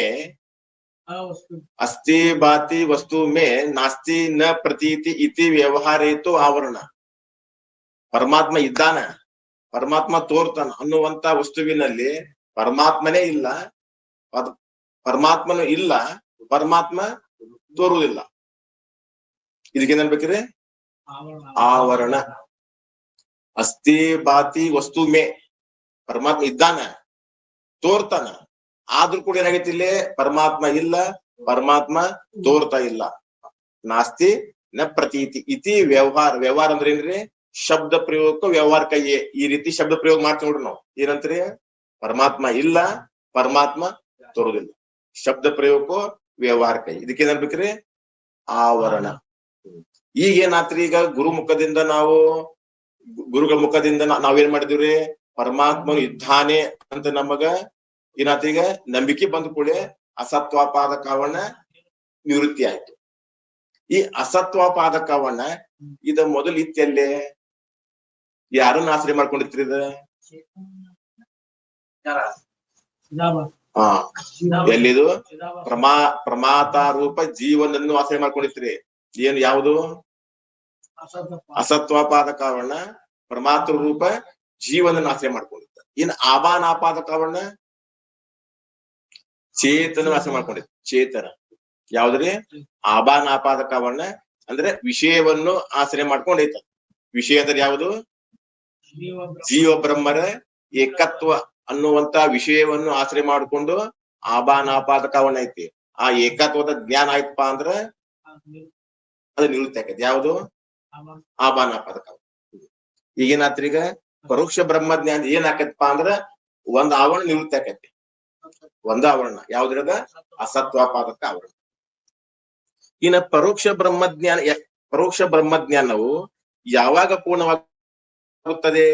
ಅಸ್ಥಿ ಬಾತಿ ವಸ್ತು ಮೇ ನಾಸ್ತಿ ನ ಪ್ರತೀತಿ ಇತಿ ವ್ಯವಹಾರೇತು ಆವರಣ. ಪರಮಾತ್ಮ ಇದ್ದಾನ, ಪರಮಾತ್ಮ ತೋರ್ತಾನ ಅನ್ನುವಂತ ವಸ್ತುವಿನಲ್ಲಿ ಪರಮಾತ್ಮನೇ ಇಲ್ಲ, ಪರಮಾತ್ಮನು ಇಲ್ಲ, ಪರಮಾತ್ಮ ತೋರುವುದಿಲ್ಲ. ಇದಕ್ಕೇನ್ ಅನ್ಬೇಕ್ರಿ? ಆವರಣ. ಅಸ್ಥಿ ಬಾತಿ ವಸ್ತು ಮೇ. ಪರಮಾತ್ಮ ಇದ್ದಾನ, ತೋರ್ತಾನ. ಆದ್ರೂ ಕೂಡ ಏನಾಗೈತಿ ಇಲ್ಲಿ? ಪರಮಾತ್ಮ ಇಲ್ಲ, ಪರಮಾತ್ಮ ತೋರ್ತಾ ಇಲ್ಲ. ನಾಸ್ತಿ ನ ಪ್ರತೀತಿ ಇತಿ ವ್ಯವಹಾರ. ವ್ಯವಹಾರ ಅಂದ್ರೆ ಏನ್ರಿ? ಶಬ್ದ ಪ್ರಯೋಗಕ್ಕೂ ವ್ಯವಹಾರ ಕೈಯೇ. ಈ ರೀತಿ ಶಬ್ದ ಪ್ರಯೋಗ ಮಾಡ್ತೀವಿ ನೋಡ್ರಿ ನಾವು. ಏನಂತ್ರಿ? ಪರಮಾತ್ಮ ಇಲ್ಲ, ಪರಮಾತ್ಮ ತೋರುದಿಲ್ಲ. ಶಬ್ದ ಪ್ರಯೋಗಕ್ಕೂ ವ್ಯವಹಾರ ಕೈ. ಇದಕ್ಕೇನ್ ಅನ್ಬೇಕ್ರಿ? ಆವರಣ. ಈಗ ಏನಾತ್ರಿ? ಈಗ ಗುರುಗಳ ಮುಖದಿಂದ ನಾವೇನ್ ಮಾಡಿದಿವ್ರಿ? ಪರಮಾತ್ಮನು ಇದ್ದಾನೆ ಅಂತ ನಮಗ ಏನಾತ್ರಿ? ಈಗ ನಂಬಿಕೆ ಬಂದ ಕೂಡಲೇ ಅಸತ್ವಾಪಾದಕವನ್ನ ನಿವೃತ್ತಿ ಆಯ್ತು. ಈ ಅಸತ್ವಾಪಾದಕವನ್ನ ಇದ ಮೊದಲು ಇತ್ತಲ್ಲೇ ಯಾರನ್ನ ಆಶ್ರಯ ಮಾಡ್ಕೊಂಡಿರ್ತೀರಿ ಇದ? ಹಾ, ಎಲ್ಲಿದು? ಪ್ರಮಾತ ರೂಪ ಜೀವನನ್ನು ಆಶ್ರಯ ಮಾಡ್ಕೊಂಡಿರ್ತೀರಿ. ಏನು ಯಾವುದು? ಅಸತ್ವಾಪಾದಕವನ್ನ ಪರಮಾತ್ಮ ರೂಪ ಜೀವನನ್ನು ಆಶ್ರಯ ಮಾಡ್ಕೊಂಡಿರ್ತ. ಇನ್ ಆಬಾನಾಪಾದಕವನ್ನ ಚೇತನ ಆಶ್ರಯ ಮಾಡ್ಕೊಂಡಿರ್ತ. ಚೇತನ ಯಾವ್ದ್ರಿ? ಆಬಾನಾಪಾದಕವನ್ನ ಅಂದ್ರೆ ವಿಷಯವನ್ನು ಆಶ್ರಯ ಮಾಡ್ಕೊಂಡೈತ. ವಿಷಯ ಅಂದ್ರೆ ಯಾವುದು? ಜೀವ ಬ್ರಹ್ಮರ ಏಕತ್ವ ಅನ್ನುವಂತ ವಿಷಯವನ್ನು ಆಶ್ರಯ ಮಾಡಿಕೊಂಡು ಆಬಾನಾಪಾದಕವನ್ನ ಐತಿ. ಆ ಏಕತ್ವದ ಜ್ಞಾನ ಆಯ್ತಪ್ಪ ಅಂದ್ರ ಅದು ನಿವೃತ್ತಿ ಆಕೈತಿ. ಯಾವುದು? ಆಬಾನಾಪಾದಕ. ಈಗೇನಾತ್ರಿ? ಈಗ ಪರೋಕ್ಷ ಬ್ರಹ್ಮಜ್ಞಾನ ಏನ್ ಆಕೈತಪ್ಪ ಅಂದ್ರ ಒಂದ್ ಆವರಣ ನಿವೃತ್ತಿ ಆಕೈತಿ. ಒಂದ ಆವರಣ ಯಾವ್ದ್ರದ? ಅಸತ್ವಾಪಾದಕ ಆವರಣ. ಇನ್ನ ಪರೋಕ್ಷ ಬ್ರಹ್ಮಜ್ಞಾನವು ಯಾವಾಗ ಪೂರ್ಣವಾಗುತ್ತದೆ?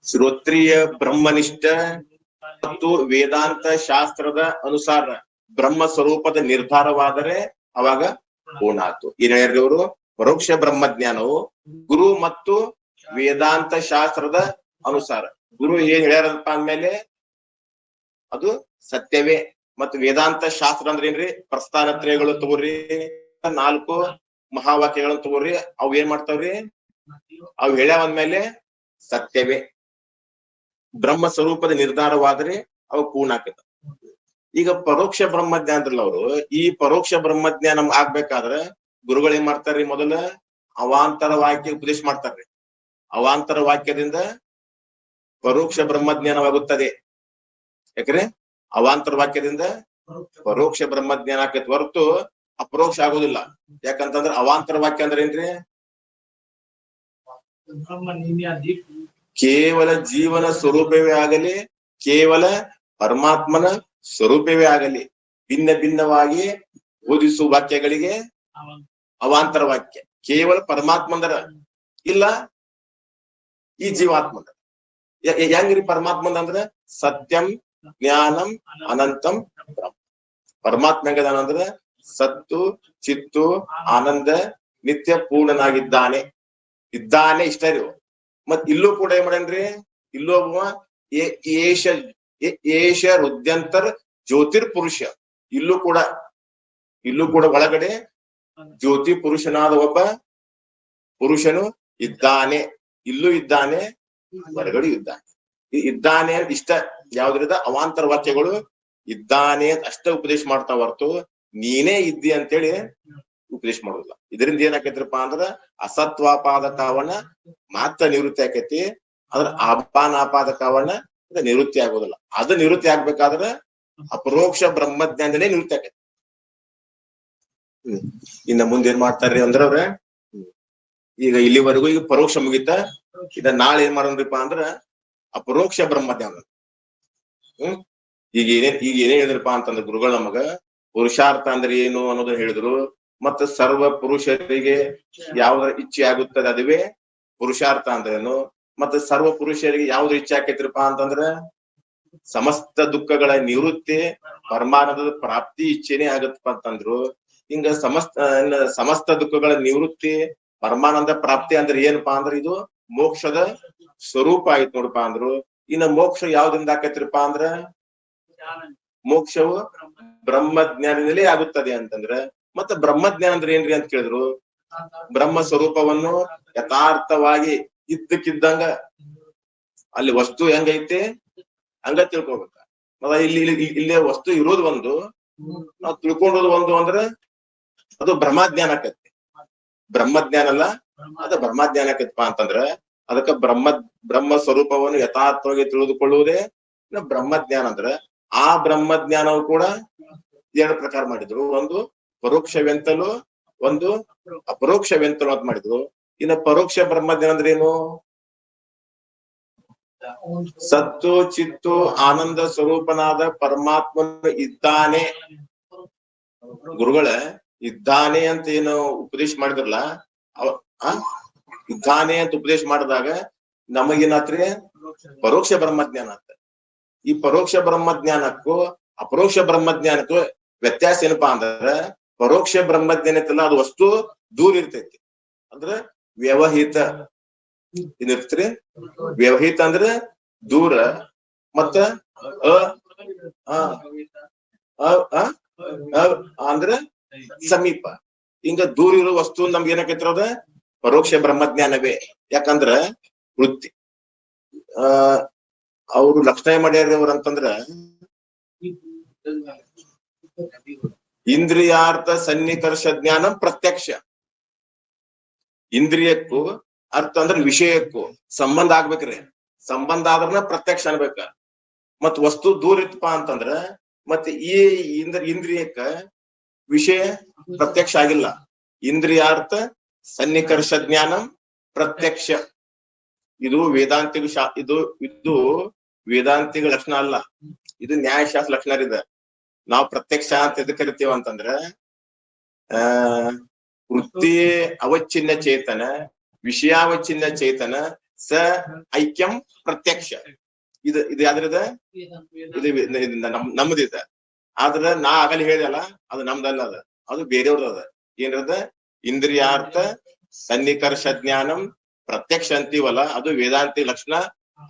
ಶ್ರೋತ್ರಿಯ ಬ್ರಹ್ಮನಿಷ್ಠ ಮತ್ತು ವೇದಾಂತ ಶಾಸ್ತ್ರದ ಅನುಸಾರ ಬ್ರಹ್ಮ ಸ್ವರೂಪದ ನಿರ್ಧಾರವಾದರೆ ಅವಾಗ ಪೂರ್ಣ ಆಯ್ತು. ಏನ್ ಹೇಳ್ರಿ ಅವರು? ಪರೋಕ್ಷ ಬ್ರಹ್ಮಜ್ಞಾನವು ಗುರು ಮತ್ತು ವೇದಾಂತ ಶಾಸ್ತ್ರದ ಅನುಸಾರ. ಗುರು ಏನ್ ಹೇಳ್ಯಾರಪ್ಪ ಅಂದ್ಮೇಲೆ ಅದು ಸತ್ಯವೇ. ಮತ್ತು ವೇದಾಂತ ಶಾಸ್ತ್ರ ಅಂದ್ರೆ ಏನ್ರಿ? ಪ್ರಸ್ಥಾನತ್ರಯಗಳು ತಗೋರಿ, 4 ಮಹಾವಾಕ್ಯಗಳನ್ನ ತಗೋರಿ. ಅವ್ ಏನ್ ಮಾಡ್ತಾವ್ರಿ? ಅವ್ ಹೇಳ್ಯಾವಂದ್ಮೇಲೆ ಸತ್ಯವೇ. ಬ್ರಹ್ಮ ಸ್ವರೂಪದ ನಿರ್ಧಾರವಾದ್ರೆ ಅವ ಪೂರ್ಣ ಆಕೈತ. ಈಗ ಪರೋಕ್ಷ ಬ್ರಹ್ಮಜ್ಞಾನ ಅಂದ್ರಲ್ಲ ಅವರು, ಈ ಪರೋಕ್ಷ ಬ್ರಹ್ಮಜ್ಞಾನ ನಮ್ಗೆ ಆಗ್ಬೇಕಾದ್ರೆ ಗುರುಗಳು ಏನ್ ಮಾಡ್ತಾರ್ರಿ? ಮೊದಲ ಅವಾಂತರ ವಾಕ್ಯ ಉಪದೇಶ ಮಾಡ್ತಾರ್ರಿ. ಅವಾಂತರ ವಾಕ್ಯದಿಂದ ಪರೋಕ್ಷ ಬ್ರಹ್ಮಜ್ಞಾನವಾಗುತ್ತದೆ. ಯಾಕ್ರೆ? ಅವಾಂತರ ವಾಕ್ಯದಿಂದ ಪರೋಕ್ಷ ಬ್ರಹ್ಮಜ್ಞಾನ ಆಕೈತಿ ಹೊರತು ಅಪರೋಕ್ಷ ಆಗೋದಿಲ್ಲ. ಯಾಕಂತಂದ್ರ ಅವಾಂತರ ವಾಕ್ಯ ಅಂದ್ರೆ ಏನ್ರಿ? ಕೇವಲ ಜೀವನ ಸ್ವರೂಪವೇ ಆಗಲಿ, ಕೇವಲ ಪರಮಾತ್ಮನ ಸ್ವರೂಪವೇ ಆಗಲಿ, ಭಿನ್ನ ಭಿನ್ನವಾಗಿ ಬೋಧಿಸುವ ವಾಕ್ಯಗಳಿಗೆ ಅವಾಂತರ ವಾಕ್ಯ. ಕೇವಲ ಪರಮಾತ್ಮಂದರ ಇಲ್ಲ ಈ ಜೀವಾತ್ಮಂದರ. ಹೆಂಗ್ರಿ ಪರಮಾತ್ಮಂದ ಅಂದ್ರ? ಸತ್ಯಂ ಜ್ಞಾನಂ ಅನಂತಂ ಬ್ರಹ್ಮ. ಪರಮಾತ್ಮ ಹೆಂಗದಾನ ಅಂದ್ರ ಸತ್ತು ಚಿತ್ತು ಆನಂದ ನಿತ್ಯ ಪೂರ್ಣನಾಗಿದ್ದಾನೆ ಇದ್ದಾನೆ. ಇಷ್ಟ ರೀ. ಮತ್ ಇಲ್ಲೂ ಕೂಡ ಏನ್ ಮಾಡೇನ್ರಿ? ಇಲ್ಲೂ ಒಬ್ಬ ಏಷ ರುದ್ಯಂತರ್ ಜ್ಯೋತಿರ್ ಪುರುಷ. ಇಲ್ಲೂ ಕೂಡ ಒಳಗಡೆ ಜ್ಯೋತಿ ಪುರುಷನಾದ ಒಬ್ಬ ಪುರುಷನು ಇದ್ದಾನೆ. ಇಲ್ಲೂ ಇದ್ದಾನೆ, ಹೊರಗಡೆ ಇದ್ದಾನೆ ಅಂತ ಇಷ್ಟ ಯಾವ್ದ್ರಿಂದ? ಅವಾಂತರ ವಾಕ್ಯಗಳು ಇದ್ದಾನೆ ಅಂತ ಅಷ್ಟ ಉಪದೇಶ ಮಾಡ್ತಾವ ಹೊರತು ನೀನೇ ಇದ್ದಿ ಅಂತೇಳಿ ಉಪದೇಶ ಮಾಡೋದಿಲ್ಲ. ಇದರಿಂದ ಏನಾಕೈತ್ರಪ್ಪ ಅಂದ್ರ ಅಸತ್ವಾಪಾದಕವನ್ನ ಮಾತ್ರ ನಿವೃತ್ತಿ ಆಕೈತಿ. ಅದ್ರ ಆಪಾನಾಪಾದಕವನ್ನ ನಿವೃತ್ತಿ ಆಗೋದಿಲ್ಲ. ಅದು ನಿವೃತ್ತಿ ಆಗ್ಬೇಕಾದ್ರೆ ಅಪರೋಕ್ಷ ಬ್ರಹ್ಮಜ್ಞಾನನೇ ನಿವೃತ್ತಿ ಆಕೈತಿ. ಇನ್ನ ಮುಂದೆ ಏನ್ ಮಾಡ್ತಾರ್ರಿ ಅಂದ್ರ ಅವ್ರ, ಈಗ ಇಲ್ಲಿವರೆಗೂ ಈಗ ಪರೋಕ್ಷ ಮುಗಿತ. ಇದ ನಾಳೆ ಏನ್ ಮಾಡೋಣ್ರಿಪ್ಪ ಅಂದ್ರ ಅಪರೋಕ್ಷ ಬ್ರಹ್ಮಜ್ಞಾನ. ಈಗ ಏನೇ ಹೇಳಿದ್ರಪ್ಪ ಅಂತಂದ್ರ ಗುರುಗಳು ನಮಗ ಪುರುಷಾರ್ಥ ಅಂದ್ರೆ ಏನು ಅನ್ನೋದನ್ನ ಹೇಳಿದ್ರು. ಮತ್ತ ಸರ್ವ ಪುರುಷರಿಗೆ ಯಾವ್ದ್ರ ಇಚ್ಛೆ ಆಗುತ್ತದೆ ಅದುವೇ ಪುರುಷಾರ್ಥ ಅಂದ್ರೇನು. ಮತ್ತೆ ಸರ್ವ ಪುರುಷರಿಗೆ ಯಾವ್ದು ಇಚ್ಛೆ ಆಕೈತ್ರಿಪಾ ಅಂತಂದ್ರ ಸಮಸ್ತ ದುಃಖಗಳ ನಿವೃತ್ತಿ, ಪರಮಾನಂದದ ಪ್ರಾಪ್ತಿ ಇಚ್ಛೆನೇ ಆಗತ್ತಪ್ಪ ಅಂತಂದ್ರು. ಹಿಂಗ ಸಮಸ್ತ ದುಃಖಗಳ ನಿವೃತ್ತಿ, ಪರಮಾನಂದ ಪ್ರಾಪ್ತಿ ಅಂದ್ರೆ ಏನಪ್ಪಾ ಅಂದ್ರ ಇದು ಮೋಕ್ಷದ ಸ್ವರೂಪ ಆಯ್ತು ನೋಡಪಾ ಅಂದ್ರು. ಇನ್ನ ಮೋಕ್ಷ ಯಾವ್ದ್ರಿಂದ ಆಕೈತ್ರಿಪಾ ಅಂದ್ರ ಮೋಕ್ಷವು ಬ್ರಹ್ಮಜ್ಞಾನದಲ್ಲೇ ಆಗುತ್ತದೆ ಅಂತಂದ್ರ. ಮತ್ತೆ ಬ್ರಹ್ಮಜ್ಞಾನ ಅಂದ್ರೆ ಏನ್ರಿ ಅಂತ ಕೇಳಿದ್ರು, ಬ್ರಹ್ಮ ಸ್ವರೂಪವನ್ನು ಯಥಾರ್ಥವಾಗಿ ಇದ್ದಕ್ಕಿದ್ದಂಗ ಅಲ್ಲಿ ವಸ್ತು ಹೆಂಗೈತೆ ಹಂಗ ತಿಳ್ಕೊಬೇಕ. ಇಲ್ಲಿ ವಸ್ತು ಇರೋದು ಒಂದು, ನಾವು ತಿಳ್ಕೊಂಡೋದು ಒಂದು ಅಂದ್ರೆ ಅದು ಬ್ರಹ್ಮಜ್ಞಾನ ಆಕೈತಿ. ಬ್ರಹ್ಮಜ್ಞಾನ ಅಲ್ಲ, ಅದು ಬ್ರಹ್ಮಜ್ಞಾನ ಆಕೈತಿಪಾ ಅಂತಂದ್ರ ಅದಕ್ಕ ಬ್ರಹ್ಮ ಸ್ವರೂಪವನ್ನು ಯಥಾರ್ಥವಾಗಿ ತಿಳಿದುಕೊಳ್ಳುವುದೇ ಬ್ರಹ್ಮಜ್ಞಾನ ಅಂದ್ರ. ಆ ಬ್ರಹ್ಮಜ್ಞಾನವು ಕೂಡ 2 ಪ್ರಕಾರ ಮಾಡಿದ್ರು. ಒಂದು ಪರೋಕ್ಷವೆಂತಲೂ, ಒಂದು ಅಪರೋಕ್ಷವೆಂತಲೂ ಅಂತ ಮಾಡಿದ್ರು. ಇನ್ನು ಪರೋಕ್ಷ ಬ್ರಹ್ಮಜ್ಞಾನ ಅಂದ್ರೆ ಏನು? ಸತ್ತು ಚಿತ್ತು ಆನಂದ ಸ್ವರೂಪನಾದ ಪರಮಾತ್ಮನು ಇದ್ದಾನೆ. ಗುರುಗಳ ಇದ್ದಾನೆ ಅಂತ ಏನು ಉಪದೇಶ ಮಾಡಿದ್ರಲ್ಲ, ಇದ್ದಾನೆ ಅಂತ ಉಪದೇಶ ಮಾಡಿದಾಗ ನಮಗೇನಾತ್ರಿ ಪರೋಕ್ಷ ಬ್ರಹ್ಮಜ್ಞಾನ ಆತ. ಈ ಪರೋಕ್ಷ ಬ್ರಹ್ಮಜ್ಞಾನಕ್ಕೂ ಅಪರೋಕ್ಷ ಬ್ರಹ್ಮಜ್ಞಾನಕ್ಕೂ ವ್ಯತ್ಯಾಸ ಏನಪ್ಪಾ ಅಂದ್ರ ಪರೋಕ್ಷ ಬ್ರಹ್ಮಜ್ಞಾನ ಐತಲ್ಲ ಅದು ವಸ್ತು ದೂರ ಇರ್ತೈತಿ. ಅಂದ್ರ ವ್ಯವಹಿತ ಏನಿರ್ತ್ರಿ ವ್ಯವಹಿತ ಅಂದ್ರ ದೂರ ಮತ್ತ ಅಂದ್ರ ಸಮೀಪ. ಹಿಂಗ ದೂರ ಇರೋ ವಸ್ತು ನಮ್ಗೆ ಏನಾಕೈತ್ರ ಅದ ಪರೋಕ್ಷ ಬ್ರಹ್ಮಜ್ಞಾನವೇ. ಯಾಕಂದ್ರ ವೃತ್ತಿ ಅವ್ರು ಲಕ್ಷಣ ಮಾಡ್ಯಾರ ಅವ್ರ ಅಂತಂದ್ರ ಇಂದ್ರಿಯಾರ್ಥ ಸನ್ನಿಕರ್ಷ ಜ್ಞಾನ ಪ್ರತ್ಯಕ್ಷ. ಇಂದ್ರಿಯಕ್ಕೂ ಅರ್ಥ ಅಂದ್ರ ವಿಷಯಕ್ಕೂ ಸಂಬಂಧ ಆಗ್ಬೇಕ್ರಿ. ಸಂಬಂಧ ಆದ್ರನ ಪ್ರತ್ಯಕ್ಷ ಅನ್ಬೇಕ. ಮತ್ ವಸ್ತು ದೂರ ಇತ್ತಪಾ ಅಂತಂದ್ರ ಮತ್ತೆ ಈ ಇಂದ್ರಿಯಕ್ಕ ವಿಷಯ ಪ್ರತ್ಯಕ್ಷ ಆಗಿಲ್ಲ. ಇಂದ್ರಿಯಾರ್ಥ ಸನ್ನಿಕರ್ಷ ಜ್ಞಾನ ಪ್ರತ್ಯಕ್ಷ. ಇದು ವೇದಾಂತಿಗ ಇದು ವೇದಾಂತಿಗ ಲಕ್ಷಣ ಅಲ್ಲ, ಇದು ನ್ಯಾಯಶಾಸ್ತ್ರ ಲಕ್ಷಣ ಇದೆ. ನಾವು ಪ್ರತ್ಯಕ್ಷ ಅಂತ ಎದಕ್ ಕರಿತೀವ ಅಂತಂದ್ರ ವೃತ್ತಿ ಅವಚ್ಛಿನ್ನ ಚೇತನ ವಿಷಯಾವಚ್ಛಿನ್ನ ಚೇತನ ಸ ಐಕ್ಯಂ ಪ್ರತ್ಯಕ್ಷ. ಇದು ಯಾವ್ದ್ರದ ಇದು ನಮ್ದಿದ. ಆದ್ರ ನಾ ಆಗಲಿ ಹೇಳಿದಲ್ಲ ಅದು ನಮ್ದಲ್ಲ, ಅದು ಬೇರೆಯವ್ರದ ಅದ. ಏನದ ಇಂದ್ರಿಯಾರ್ಥ ಸನ್ನಿಕರ್ಷ ಜ್ಞಾನಂ ಪ್ರತ್ಯಕ್ಷ ಅಂತೀವಲ್ಲ ಅದು ವೇದಾಂತಿ ಲಕ್ಷಣ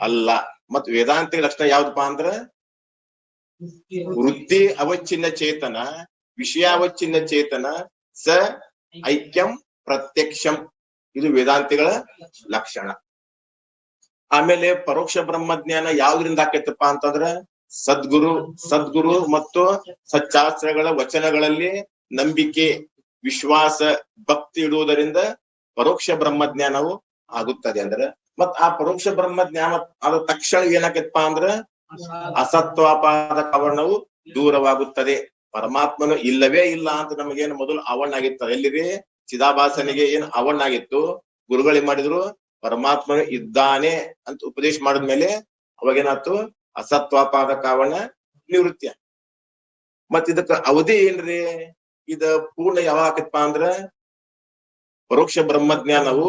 ಅಲ್ಲ. ಮತ್ ವೇದಾಂತಿ ಲಕ್ಷಣ ಯಾವ್ದಪ್ಪಾ ಅಂದ್ರ ವೃತ್ತಿ ಅವಚ್ಛಿನ್ನ ಚೇತನ ವಿಷಯಾವಚ್ಛಿನ್ನ ಚೇತನ ಸ ಐಕ್ಯಂ ಪ್ರತ್ಯಕ್ಷಂ. ಇದು ವೇದಾಂತಿಗಳ ಲಕ್ಷಣ. ಆಮೇಲೆ ಪರೋಕ್ಷ ಬ್ರಹ್ಮಜ್ಞಾನ ಯಾವ್ದ್ರಿಂದ ಆಕೈತಪ್ಪ ಅಂತಂದ್ರ ಸದ್ಗುರು ಮತ್ತು ಸಚ್ಚಾಸ್ತ್ರಗಳ ವಚನಗಳಲ್ಲಿ ನಂಬಿಕೆ ವಿಶ್ವಾಸ ಭಕ್ತಿ ಇಡುವುದರಿಂದ ಪರೋಕ್ಷ ಬ್ರಹ್ಮಜ್ಞಾನವು ಆಗುತ್ತದೆ. ಅಂದ್ರೆ ಮತ್ ಆ ಪರೋಕ್ಷ ಬ್ರಹ್ಮಜ್ಞಾನ ಆದ ತಕ್ಷಣ ಏನಾಕೈತಪ್ಪ ಅಂದ್ರ ಅಸತ್ವಾಪಾದ ಕವರ್ಣವು ದೂರವಾಗುತ್ತದೆ. ಪರಮಾತ್ಮನು ಇಲ್ಲವೇ ಇಲ್ಲ ಅಂತ ನಮಗೇನು ಮೊದಲು ಅವಣ್ಣಾಗಿತ್ತು. ಎಲ್ಲಿರಿ ಚಿದಾಭಾಸನಿಗೆ ಏನ್ ಅವಣ್ಣಾಗಿತ್ತು. ಗುರುಗಳಿಗೆ ಮಾಡಿದ್ರು ಪರಮಾತ್ಮನು ಇದ್ದಾನೆ ಅಂತ ಉಪದೇಶ ಮಾಡಿದ್ಮೇಲೆ ಅವಾಗೇನಾಯ್ತು ಅಸತ್ವಾಪಾದ ಕಾವಣ ನಿವೃತ್ತಿ. ಮತ್ ಇದಕ್ಕ ಅವಧಿ ಏನ್ರಿ ಇದ ಪೂರ್ಣ ಯಾವಾಗ ಆಕೈತಪ್ಪ ಅಂದ್ರ ಪರೋಕ್ಷ ಬ್ರಹ್ಮಜ್ಞಾನವು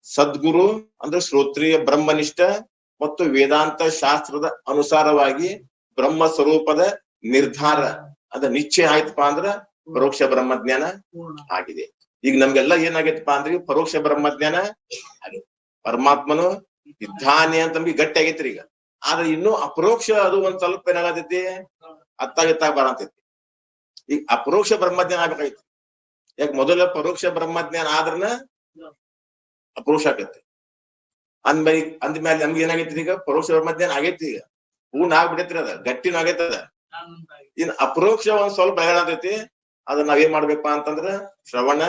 ಸದ್ಗುರು ಅಂದ್ರೆ ಶ್ರೋತ್ರಿಯ ಬ್ರಹ್ಮನಿಷ್ಠ ಮತ್ತು ವೇದಾಂತ ಶಾಸ್ತ್ರದ ಅನುಸಾರವಾಗಿ ಬ್ರಹ್ಮ ಸ್ವರೂಪದ ನಿರ್ಧಾರ ಅದ ನಿಶ್ಚಯ ಆಯ್ತಪ್ಪ ಅಂದ್ರ ಪರೋಕ್ಷ ಬ್ರಹ್ಮಜ್ಞಾನ ಆಗಿದೆ. ಈಗ ನಮ್ಗೆಲ್ಲ ಏನಾಗೈತಪ್ಪ ಅಂದ್ರೆ ಪರೋಕ್ಷ ಬ್ರಹ್ಮಜ್ಞಾನ ಆಗಿದೆ. ಪರಮಾತ್ಮನು ಇದ್ದಾನೆ ಅಂತ ನಮ್ಗೆ ಗಟ್ಟಿ ಆಗೈತ್ರಿ ಈಗ. ಆದ್ರೆ ಇನ್ನು ಅಪರೋಕ್ಷ ಅದು ಒಂದ್ ಸ್ವಲ್ಪ ಏನಾಗತೈತಿ ಅತ್ತಾಗಿತ್ತಾಗ ಬರತೈತಿ. ಈಗ ಅಪರೋಕ್ಷ ಬ್ರಹ್ಮಜ್ಞಾನ ಆಗ್ಬೇಕಾಯ್ತು. ಯಾಕ ಮೊದಲ ಪರೋಕ್ಷ ಬ್ರಹ್ಮಜ್ಞಾನ ಆದ್ರನ ಅಪರೋಕ್ಷ ಆಗೈತಿ. ಅಂದ್ಮೇಲೆ ನಮ್ಗೆ ಏನಾಗೈತಿ ಈಗ ಪರೋಕ್ಷ ಬ್ರಹ್ಮಜ್ಞಾನ ಆಗೈತಿ. ಈಗ ಪೂರ್ಣ ಆಗ್ಬಿಡೈತ್ರಿ, ಅದ ಗಟ್ಟಿನ ಆಗೈತದ. ಇನ್ ಅಪರೋಕ್ಷ ಒಂದ್ ಸ್ವಲ್ಪ ಹೇಳತೈತಿ. ಅದನ್ನ ನಾವೇನ್ ಮಾಡ್ಬೇಕಪ್ಪ ಅಂತಂದ್ರ ಶ್ರವಣ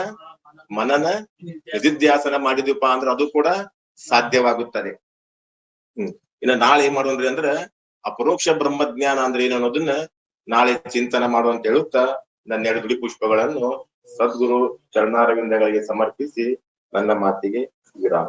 ಮನನ ನಿಧಿಧ್ಯಾಸನ ಮಾಡಿದ್ವಿಪಾ ಅಂದ್ರ ಅದು ಕೂಡ ಸಾಧ್ಯವಾಗುತ್ತದೆ. ಇನ್ನ ನಾಳೆ ಏನ್ ಮಾಡೋಣ್ರಿ ಅಂದ್ರ ಅಪರೋಕ್ಷ ಬ್ರಹ್ಮಜ್ಞಾನ ಅಂದ್ರೆ ಏನು ಅನ್ನೋದನ್ನ ನಾಳೆ ಚಿಂತನೆ ಮಾಡುವಂತ ಹೇಳುತ್ತಾ ನನ್ನ 2 ಬಿಡಿ ಪುಷ್ಪಗಳನ್ನು ಸದ್ಗುರು ಚರಣಾರವಿಂದಗಳಿಗೆ ಸಮರ್ಪಿಸಿ ನನ್ನ ಮಾತಿಗೆ ವಿರಾಮ.